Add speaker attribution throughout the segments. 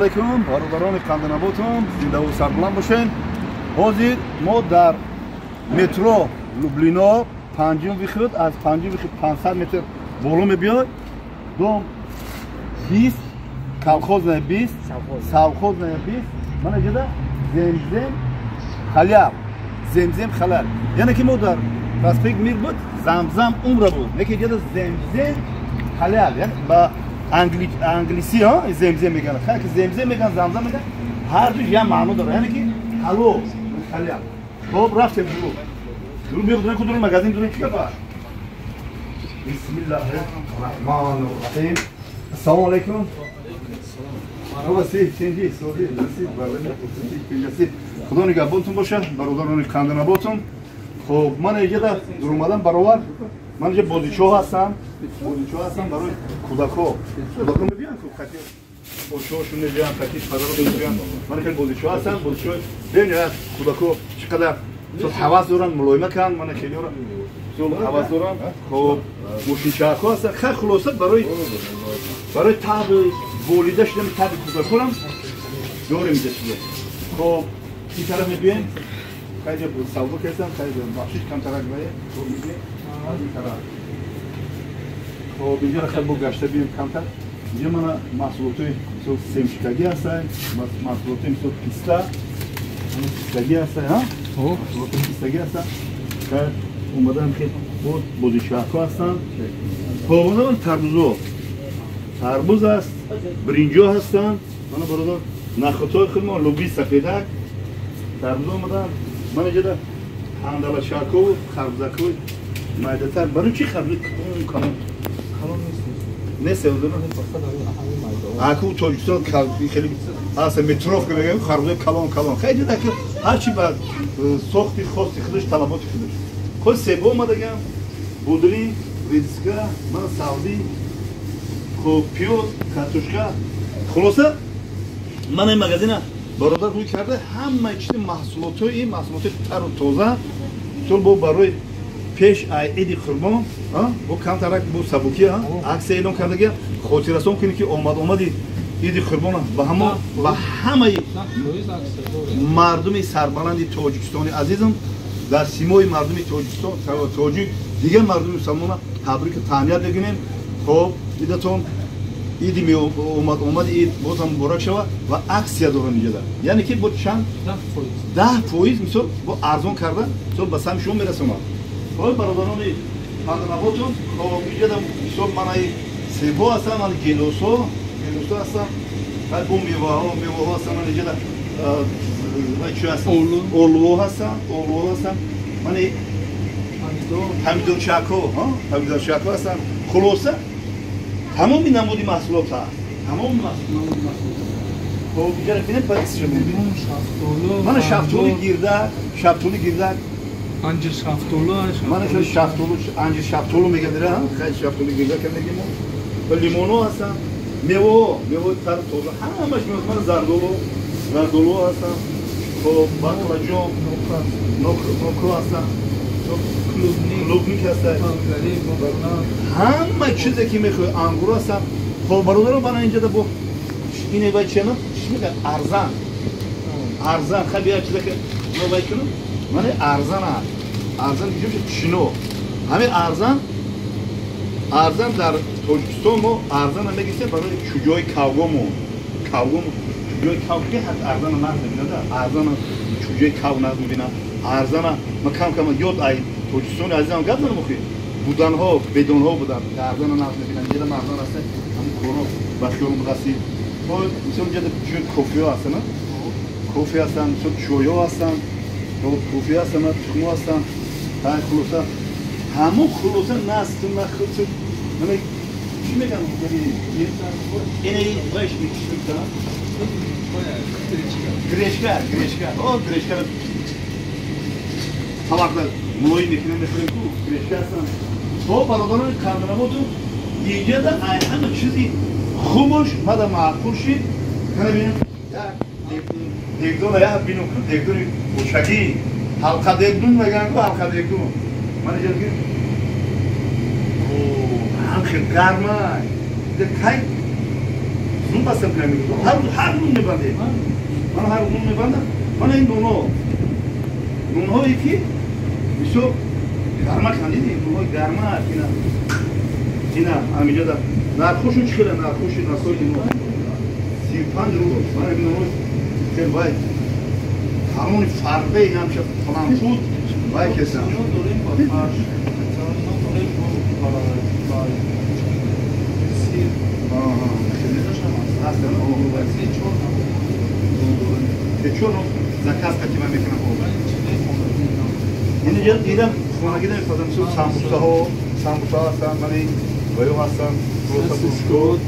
Speaker 1: علیکم برادران کندناباتم زنده و سربلند باشین. حاضر ما در مترو لوبلینا پنجم ویخت از پنجم ویخت 500 متر بالا میبیاد. دوم 20 کلخوز نه 20 سالخوز نه 20 من اجازه زمزم خلیل زمزم خلیل یعنی که ما در پاسپیک میر بود زمزم عمر بود نه که اجازه زمزم خلیل یعنی با انگلیسی ها زمزم میگن خیلی که زمزم میگن زمزم میگن هر دوش یه معنی داره یعنی که هلو خلیل خب رفتیم درو میاد کدوم مغازه درو چیکار بسم الله الرحمن الرحیم. السلام علیکم. خدا نگهبانتون باشه برادران کندناباتم. خب من اینجا در اومدم برابر من اینجا بازیچو هستم برای کودک‌ها میبینن که کتی بازیچوشون میبینن کتی پدر رو میبینن من خیلی بازیچو هستم بازیچو ببینید کودک‌ها چقدر تو حواس دارن ملایمه کن من خیلی رو تو حواس دارم. خب مشینچاک‌ها هستن خیلی خلاصه برای تاب بولیده شدن تاب کودک‌ها هم دور میده چیزه. خب این طرف میبینید خیلی سوال کردم خیلی بخشش کم طرف میایه تو میبینید این طرف. خب اینجا خیلی گشته بیم کمتر اینجا من محصولاتای سمشکگی هستن محصولاتای مثل پیستا پیستگی هستن ها محصولاتای پیستگی هستن که اومدن خیلی بازیچوک‌ها هستن. خب اومدن تربوز هست برینجو هستن من برادر نخودهای خیلی ما لوبی سفیدک تربوز اومدن من اینجا در اندالا شاکو خربزکو مایده تر برای چی خربزک کلان نیست اکو تاجیکستان خیلی هست متروف که خربزک کلان خیلی دیده که هرچی بعد ساختی خواستی خودش طلباتی خودش خود سیبه اومده گم بودری ریدسکه من سعودی خب پیوز کارتوشکا خلاصه من این مغازین برادر روی کرده همه چیز محصولات تر و تازه چون با برای پیش عید خرما با کم ترک با سبوکی عکس اعلام کرده گه خاطر رسون کنی که اومدی عید خرما با همه مردم سربلند تاجیکستان عزیزم در سیمای مردم تاجیکستان تاجیک دیگه مردم مسلمان تبریک تهنیت بگیم. خب دیدتون ایدی می اومد اید بازم مبارک شود و اکسیا دارن اینجا در یعنی که با چند 10% مثلا با ارزان کرده مثلا به سهم شما میرسونه. خب برادران کندناباتم خب اینجا در مثلا من سیبا هستم من گلوسو هستم بعد با میوه هستم من اینجا در چی هستم اولو هستم من همیدون چاکو هستم. خلاصه تمام نمودی محصولات هست تمام خب اینجا ببینید باید چی می‌بینیم من شفتولی گیردک
Speaker 2: انجیر شفتولو
Speaker 1: من انجیر شفتولو میگه داره خیلی شفتولی گیردک میگیم و لیمونو هستن میوه تر تازه همش من زردولو هستن. خب باقلاجون نوکو هستن کلوبنیک هستن همه چیزی که میخوای انگور هستن. خب برادران من اینجا با اینه باید چه میگن ارزان خیلی چیزی که ما باید کنم من ارزان میگم چینو همه ارزان در تاجیکستان ما ارزان هم میگیسته برای چوجای کاوگامو چوجای کاوگی هست ارزان هم نرد میبینه ارزان چوجای کاو نرد میبینه ارزان ما کم یاد ای تاجیکستان عزیزم گفت نموخی بودنها بدونها بودن ارزان هم نرد میبینه اینجا مردان هسته همون کورو بخیار مقصی مثلا اینجا چون کافی ها هستن کافی هستن مثلا چویا هستن کافی هستن تخمو هستن های خلوصه همون خلوصه نست نخلصه من چی میگم اینه باش میکشم گریشکر طبعا ملوی میکنه میخوریم کو گریشکر هستن. خب برادران کندناباتم اینجا در همه چیزی خوبش مده معقول شید کنه بینیم دیگدون یا بینو که دیگدونی بوشگی حلقه دیگدون میگن که حلقه دیگدون من اینجا بگیم هم خیلی گرمه ده که Zoom basın kremi. Her gün ne bende? Bana her gün ne bende? Bana in dono. Dono iki. Biso garma kandi değil. Dono garma kina. Kina amca da. Narkoşun çıkıyor narkoşun narkoşun. Sipan rulo. Bana bir dono. Sen vay. Hamon farbe inanmış falan tut. Vay kesin. Çorno zakaz kaçıma mekan oldu. Yine gel idem sonra gidelim falan şu sambusa sen beni böyle hasan rosa busko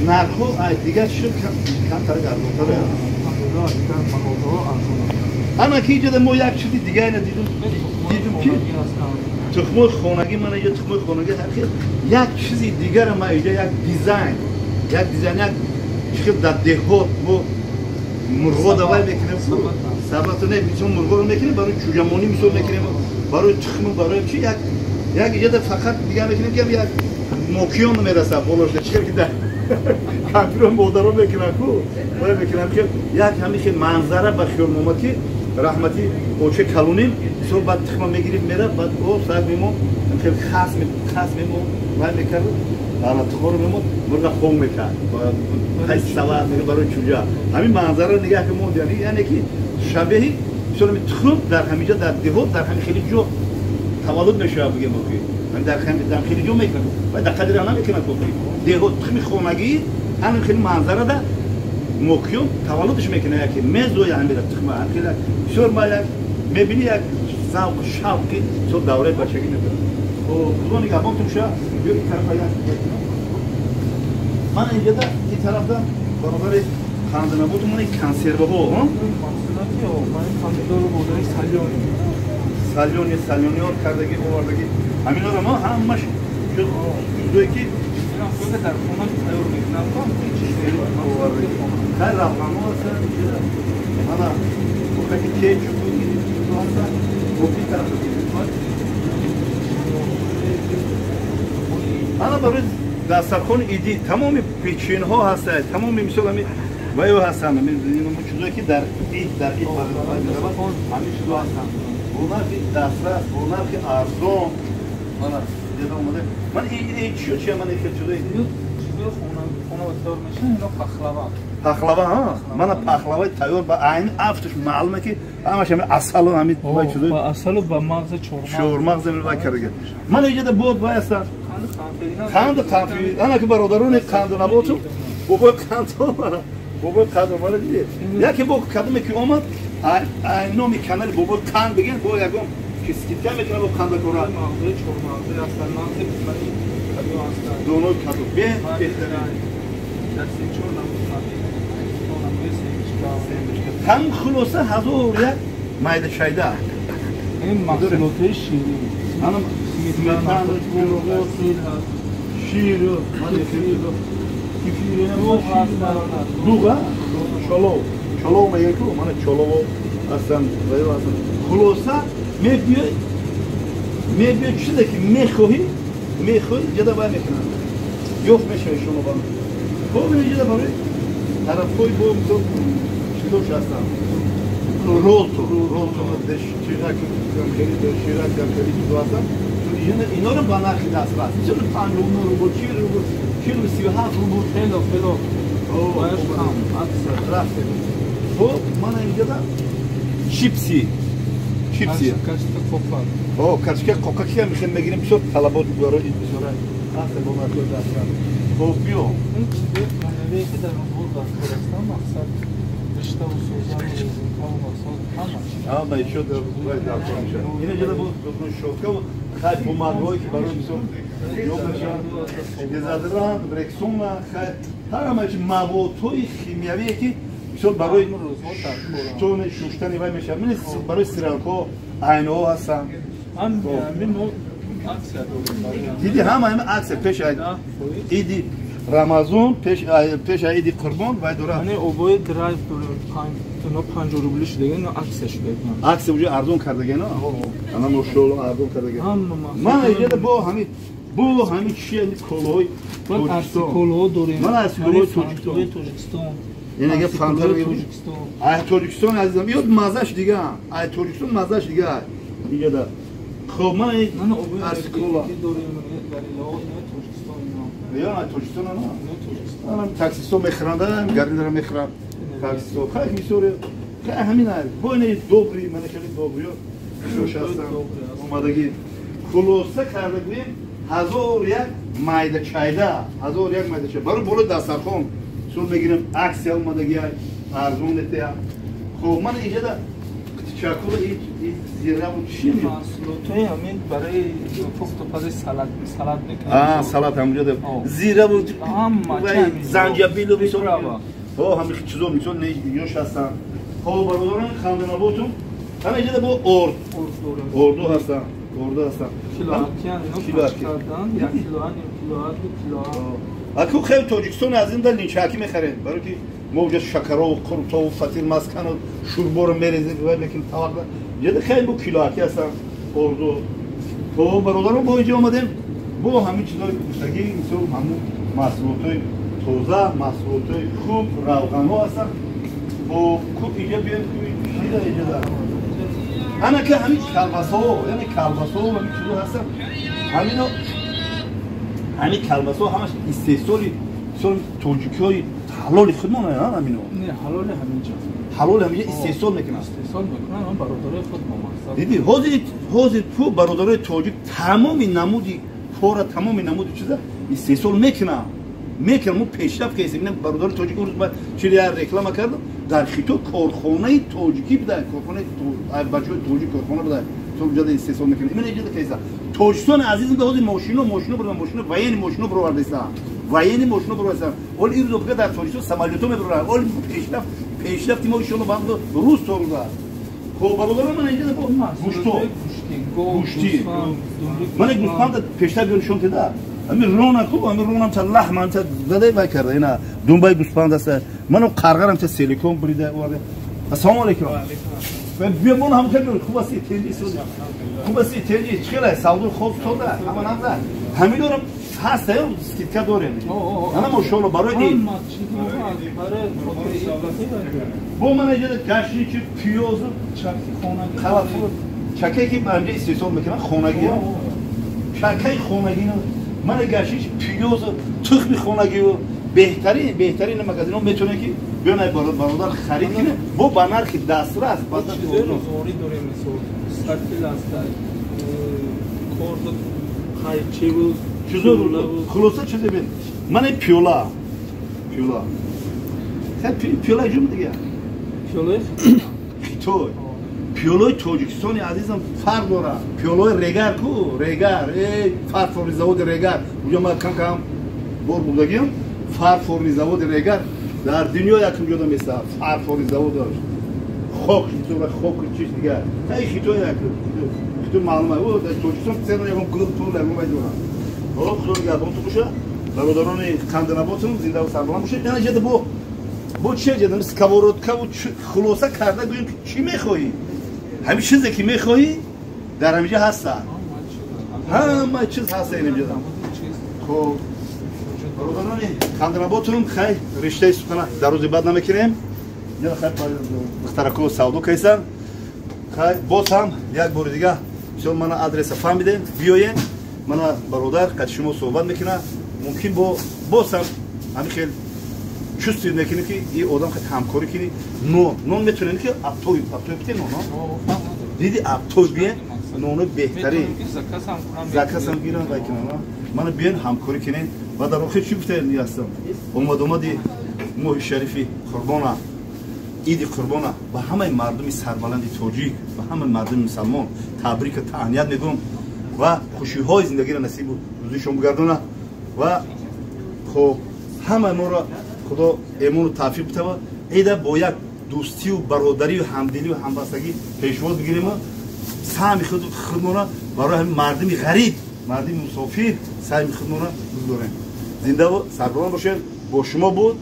Speaker 1: narko ay diğer şu kan targar doktor. Ana ki de mo yak çiti diğer ne dedim ki tıkmı xonagi mana ya tıkmı xonagi hakik yak çizi diğer ama ija yak dizayn yak çıkıp da dehot bu murgo da var mekine sabatı ne bütün murgo mekine barı çujamoni misol mekine barı tıkmı barı çi yak ija da fakat diğer mekine ki yak mokiyon merasa bolojda çıkır da kampiro modaro mekine ku böyle mekine ki yak hamişe manzara bakıyor mu ki rahmeti o çe kalunim so bad tıkma megirip mera bad o sabimo hem khas memo var mekar ala tıkor memo burada xon mekar hay sava baro chuja hami manzara nigah ke mod yani ki shabehi şöyle bir tıkıp dar hamica dar dehot dar ham khili jo tavallud neshab bige moki ben dar khili jo mekar ve da kadir ana mekar koki dehot tıkmi xonagi ana khili manzara da mokyum tavallud ish mekine yaki mezo yani bir tıkma khila şorma yak mebini yak zavq şavqi so davre başagi ne o kuloni gabon tumşa bir tarafa yak man ince de bir tarafta beraber kandına bu tumanı konserve ho salyoni or kardagi o oradaki amin ama hammaş şu ki her raflamı olsa ana buradaki keçu bu bir tarafta ana böyle dastakon idi tamamı peçin ho hasta tamamı misalami ve o hasta mı bu çuzdaki dar var hani şu hasta bunlar bir dasra bunlar ki arzon ana dedim onu ben iyi içiyor şey ben içiyor paxlava ha mana paxlava tayyor ba aynı aftuş ma'lume ki ama şimdi asalı hamit bu çudur
Speaker 2: asalı ba mağza
Speaker 1: çorma zemir va karge mana ije de bod bayasa kandı kafi ana ki barodarone kandı na botu bu kandı mana diye ya ki bu kadın ki olmaz ay nomi kanal bu kan begen bu yagom kiskite mi kanal bu kandı kora mağza çorma aslında dono kandı be هم خلاصه حضور یا مایده شایده
Speaker 2: این محصولات شیرین
Speaker 1: hanım smetan şiir duga çolo mu yeko mana çolo aslan böyle aslan خلاصه mebiyo çideki mehohi ya da var mekana yok meşe şunu bana bu bir de böyle taraf koy bu şu şahsen rolto deş çırak şirak yapıyor duasa yine inora bana kidas var şimdi panjonu bu kilo sihat bu felo bayaş kam aksa bu bana ince da chipsi
Speaker 2: kaçta kopa
Speaker 1: o kaçta koka ki mi megirim çok talabot böyle sonra asla bu marka da kopiyo
Speaker 2: ve kadar burada kurastan maksat dışta bu sözler
Speaker 1: ama şu da yine de bu şoka bu marka ki barın yok gezadıran direksiyonla her ama için mavotoy kimyavi ki şu barı şu ne şuştani var meşaminiz barı siranko aynı o hasan
Speaker 2: ben o
Speaker 1: دیدی همه عکس پیش ایدی رمضان پیش ایدی قربان و دوره
Speaker 2: یعنی اوبای درایو دور 50 روبلی شده نه عکسش بگم
Speaker 1: عکس وجود ارزون کرده گنا انا مشول ارزون کرده گنا من ایده با همین بو همین چیه کلوی
Speaker 2: من اصلی کلو داریم.
Speaker 1: من اصلی کلوی
Speaker 2: توجیکستان.
Speaker 1: این اگه فانتر
Speaker 2: توجیکستان.
Speaker 1: ای توجیکستان عزیزم یاد مزهش دیگه. ای توجیکستان مزهش دیگه. دیگه دا. خب من اصلی کلا. یا ای توجیکستان نه. من تاکسیستو میخرندم، گاردی دارم میخرم. تاکسیستو خیلی میسوره. که همین است. با این دوبری من خیلی دوبریو. شوش هستم. اومدگی خلاصه کرده بودیم 1001 مایده چایده 1001 مایده چایده برای بالا دسترخوان سول میگیرم عکس اومدگی ارزون نته خب من اینجا دا چاکول این زیره بود چی میاد
Speaker 2: توی همین برای پخت و پز سلات میکنم
Speaker 1: سلات همونجا دا زیره بود زنجبیل و بیسون همین چیزا میتون نیوش هستن خب برادران خاندان آبادتون همه اینجا دا با اردو هستن اکو خیلی توجیکستان از این دل نیچاکی میخرن برای که موجود شکر و قرطه و فتیل مسکن و شوربا رو میریزه لیکن طبق جده خیلی با کیلوکی هستن اردو تو برادران با اینجا آمدیم با همین چیزای گوشتگی مثل همون محصولات توزه محصولات خوب روغن ها هستن و اینجا بیان که شیده اینجا دارم همه که همین کلباسا یعنی کلباسا و همین چیزا هستن همین کلباسا همش استیصالی مثلا توجیکی های حلال خودمونه نه همینو
Speaker 2: نه حلال همینجا
Speaker 1: حلال همینجا استیصال میکنن
Speaker 2: من برادرای خودم
Speaker 1: دیدی حاضر تو برادرای توجیک تمامی نمودی فورا تمامی نمودی چیزا استیصال میکنن مو پیشرفت کردیم نه برادر توجیک روز بعد چیلی رکلام کردم در خیتو کارخانه توجیکی بوده کارخانه بچه‌های توجیک کارخانه بوده تو جدا استیصال میکنه من اینجا کیسا توجستان عزیزم به حوزه ماشینو بردم ماشینو وین ماشینو برآورده است اول این رو در توجستان سمالیتو میبرن اول پیشرفت ما ایشون بعد روز تو رو خب برادر من اینجا با گوشتی من گوشت پیشرفت بیانشون که داد همین رونم تا لحم تا زده میکرده اینا دنبای گوسفند است منو قرقرم تا سیلیکون بریده وارد السلام علیکم بیمون هم خیلی خوب است تیجی چیله سعودی خوب شده اما نه همین دارم هست اسکیتکا داریم انا ماشاءالله برای این با من اینجا گشتی که پیاز چکه که بنده استیصال میکنن خونگی چکه خونگی من گشتیش پیاز تخم خونگی و بهترین مغازه میتونه که بیان برادر خرید کنه با بنرخ دسترس بعد
Speaker 2: چیزای روزمره داریم مثل سرکل است کورد خایچی بود
Speaker 1: چیزا خلاصه چیزی بین من پیولا پیولا جون دیگه پیولای توجیکستانی عزیزم فرق داره پیولای رگر فرفوری زود رگر اونجا من کم بار بودگیم فرفوری زود رگر در دنیا یکم جدا مثل فرفوری زود داشت خوک چیز دیگه خیلی معلومه او در توجیکستان سر یکم گروه تو لگو میدونم خدا نگهدارتون باشه برادران خاندان آبادتون زنده و سربلند باشید یعنی جدا با چه جدا سکوارودکا و خلاصه کرده گوییم چی میخوایی همین چیزی که میخوایی در همینجا هست همه چیز هست اینجا خب برادران خاندان آبادتون خیلی رشته سخنه در روز بعد نمیکنیم یا خیلی مخترکو سعودو کیسن خیلی باز هم یک بار دیگه مثلا من آدرس فهمیدین بیاین من برادر قد شما صحبت میکنه ممکن باز هم همین خیلی چیزی میکنه که این آدم خیلی همکاری کنی نون میتونن که ابتوی بتین نون دیدی ابتوی بیه نون بهتری زکاس هم گیرن وای کنن من بیان همکاری کنین و در آخر چی بته نیستم اومدی ماه شریفی قربانا عید قربانا و همه مردم سربلند توجیک و همه مردم مسلمان تبریک تهنیت میگم و خوشی های زندگی را نصیب روزشون بگردونه و خب همه ما را خدا ایمون و توفیق بده و ایده با یک دوستی و برادری و همدلی و همبستگی پیشواز بگیریم و سعی خودمون برای مردم غریب مردم مسافر سعی خودمون را بگذاریم زنده و سربلند باشین با شما بود